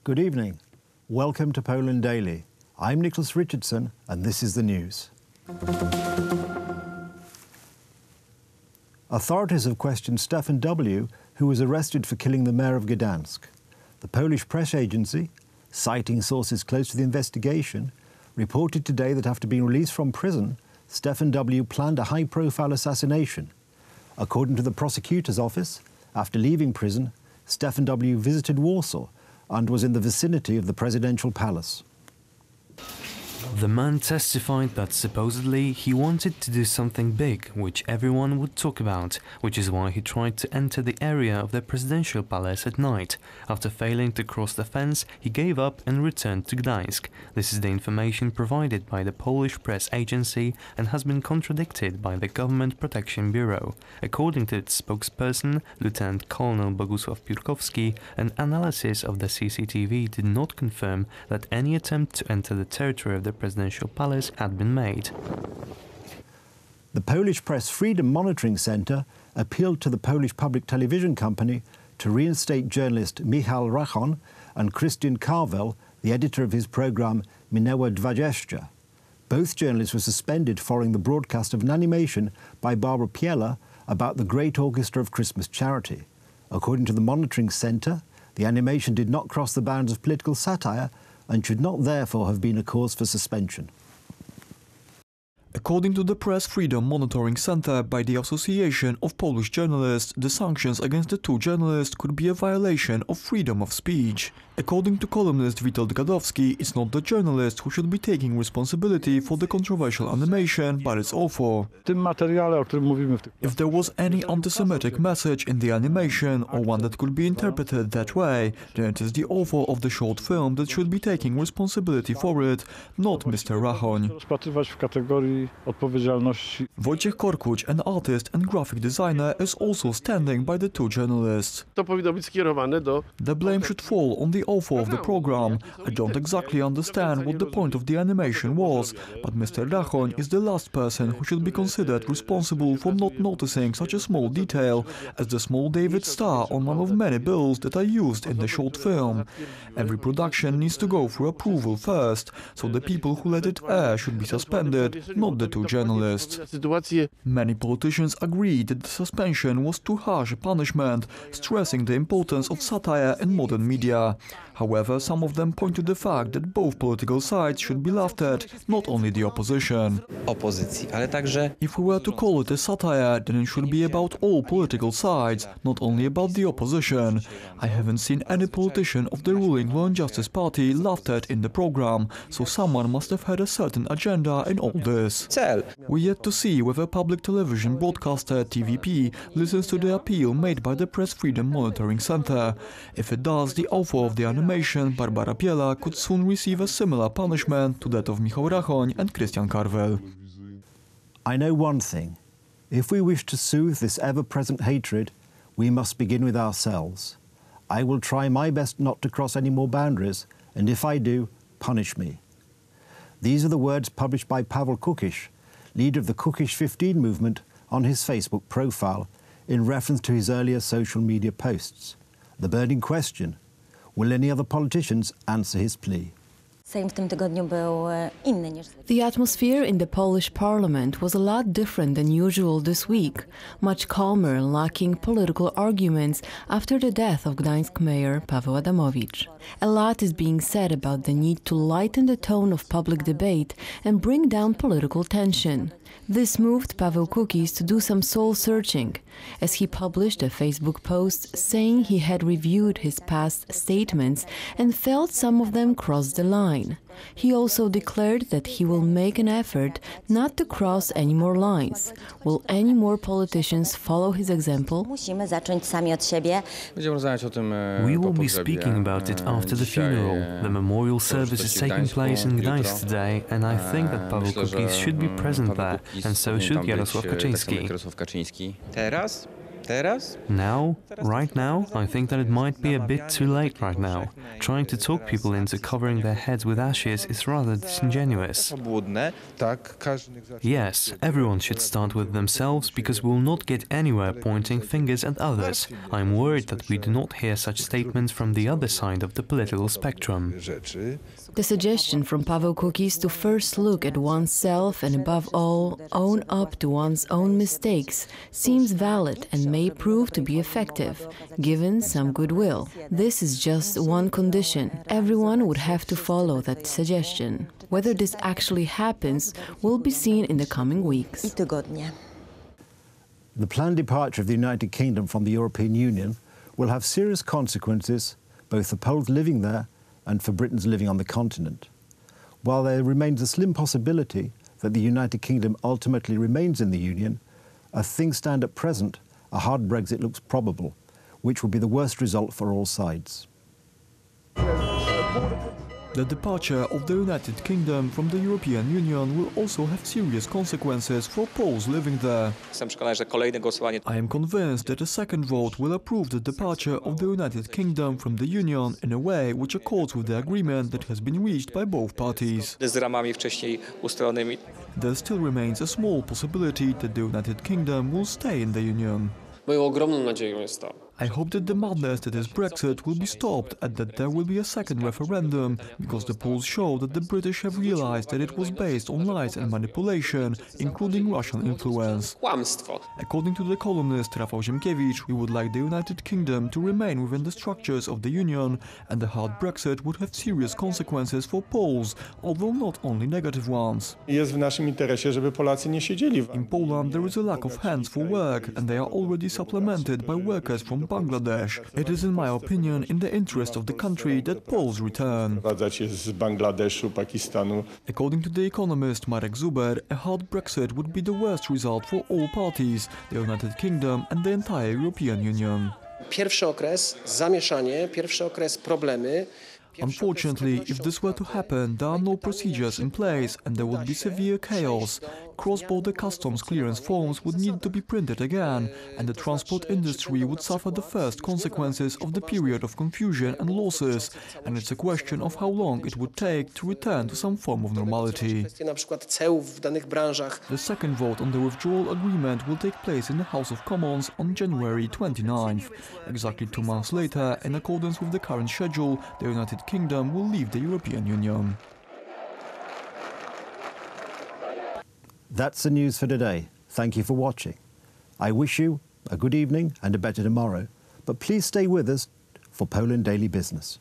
Good evening. Welcome to Poland Daily. I'm Nicholas Richardson and this is the news. Authorities have questioned Stefan W., who was arrested for killing the mayor of Gdansk. The Polish press agency, citing sources close to the investigation, reported today that after being released from prison, Stefan W. planned a high-profile assassination. According to the prosecutor's office, after leaving prison, Stefan W. visited Warsaw and was in the vicinity of the presidential palace. The man testified that supposedly he wanted to do something big, which everyone would talk about, which is why he tried to enter the area of the presidential palace at night. After failing to cross the fence, he gave up and returned to Gdańsk. This is the information provided by the Polish press agency and has been contradicted by the Government Protection Bureau. According to its spokesperson, Lieutenant Colonel Bogusław Piórkowski, an analysis of the CCTV did not confirm that any attempt to enter the territory of the presidential palace had been made. The Polish Press Freedom Monitoring Centre appealed to the Polish public television company to reinstate journalist Michał Rachon and Krystian Karwel, the editor of his programme Minęło 20. Both journalists were suspended following the broadcast of an animation by Barbara Piela about the Great Orchestra of Christmas Charity. According to the monitoring centre, the animation did not cross the bounds of political satire and should not therefore have been a cause for suspension. According to the Press Freedom Monitoring Center by the Association of Polish Journalists, the sanctions against the two journalists could be a violation of freedom of speech. According to columnist Witold Gadowski, it's not the journalist who should be taking responsibility for the controversial animation, but its author. If there was any anti-Semitic message in the animation, or one that could be interpreted that way, then it is the author of the short film that should be taking responsibility for it, not Mr. Rachon. Wojciech Korkuć, an artist and graphic designer, is also standing by the two journalists. The blame should fall on the author of the program. I don't exactly understand what the point of the animation was, but Mr. Rachon is the last person who should be considered responsible for not noticing such a small detail as the small David star on one of many bills that are used in the short film. Every production needs to go through approval first, so the people who let it air should be suspended, not the two journalists. Many politicians agreed that the suspension was too harsh a punishment, stressing the importance of satire in modern media. However, some of them point to the fact that both political sides should be laughed at, not only the opposition. If we were to call it a satire, then it should be about all political sides, not only about the opposition. I haven't seen any politician of the ruling Law and Justice Party laughed at in the program, so someone must have had a certain agenda in all this. We're yet to see whether public television broadcaster TVP listens to the appeal made by the Press Freedom Monitoring Center. If it does, the author of the animation, Barbara Piela, could soon receive a similar punishment to that of Michał Rachon and Krystian Karwel. I know one thing. If we wish to soothe this ever-present hatred, we must begin with ourselves. I will try my best not to cross any more boundaries, and if I do, punish me. These are the words published by Paweł Kukiz, leader of the Kukiz 15 movement, on his Facebook profile in reference to his earlier social media posts. The burning question: will any other politicians answer his plea? The atmosphere in the Polish parliament was a lot different than usual this week, much calmer, lacking political arguments after the death of Gdańsk mayor Paweł Adamowicz. A lot is being said about the need to lighten the tone of public debate and bring down political tension. This moved Paweł Kukiz to do some soul-searching, as he published a Facebook post saying he had reviewed his past statements and felt some of them crossed the line. He also declared that he will make an effort not to cross any more lines. Will any more politicians follow his example? We will be speaking about it after the funeral. The memorial service is taking place in Gdańsk today, and I think that Paweł Kukiz should be present there, and so should Jarosław Kaczyński. Now, right now, I think that it might be a bit too late right now. Trying to talk people into covering their heads with ashes is rather disingenuous. Yes, everyone should start with themselves, because we will not get anywhere pointing fingers at others. I'm worried that we do not hear such statements from the other side of the political spectrum. The suggestion from Paweł Kukiz to first look at oneself and above all own up to one's own mistakes seems valid and may prove to be effective, given some goodwill. This is just one condition. Everyone would have to follow that suggestion. Whether this actually happens will be seen in the coming weeks. The planned departure of the United Kingdom from the European Union will have serious consequences both for Poles living there and for Britons living on the continent. While there remains a slim possibility that the United Kingdom ultimately remains in the Union, as things stand at present, a hard Brexit looks probable, which will be the worst result for all sides. The departure of the United Kingdom from the European Union will also have serious consequences for Poles living there. I am convinced that a second vote will approve the departure of the United Kingdom from the Union in a way which accords with the agreement that has been reached by both parties. There still remains a small possibility that the United Kingdom will stay in the Union. I hope that the madness that is Brexit will be stopped and that there will be a second referendum, because the polls show that the British have realized that it was based on lies and manipulation, including Russian influence. According to the columnist Rafał Ziemkiewicz, we would like the United Kingdom to remain within the structures of the Union, and a hard Brexit would have serious consequences for Poles, although not only negative ones. In Poland there is a lack of hands for work, and they are already supplemented by workers from Bangladesh. It is, in my opinion, in the interest of the country that Poles return. According to the economist Marek Zuber, a hard Brexit would be the worst result for all parties, the United Kingdom and the entire European Union. Pierwszy okres, zamieszanie, pierwszy okres problemy. Unfortunately, if this were to happen, there are no procedures in place and there would be severe chaos. Cross-border customs clearance forms would need to be printed again, and the transport industry would suffer the first consequences of the period of confusion and losses, and it's a question of how long it would take to return to some form of normality. The second vote on the withdrawal agreement will take place in the House of Commons on January 29th. Exactly 2 months later, in accordance with the current schedule, the United Kingdom will leave the European Union. That's the news for today. Thank you for watching. I wish you a good evening and a better tomorrow, but please stay with us for Poland Daily Business.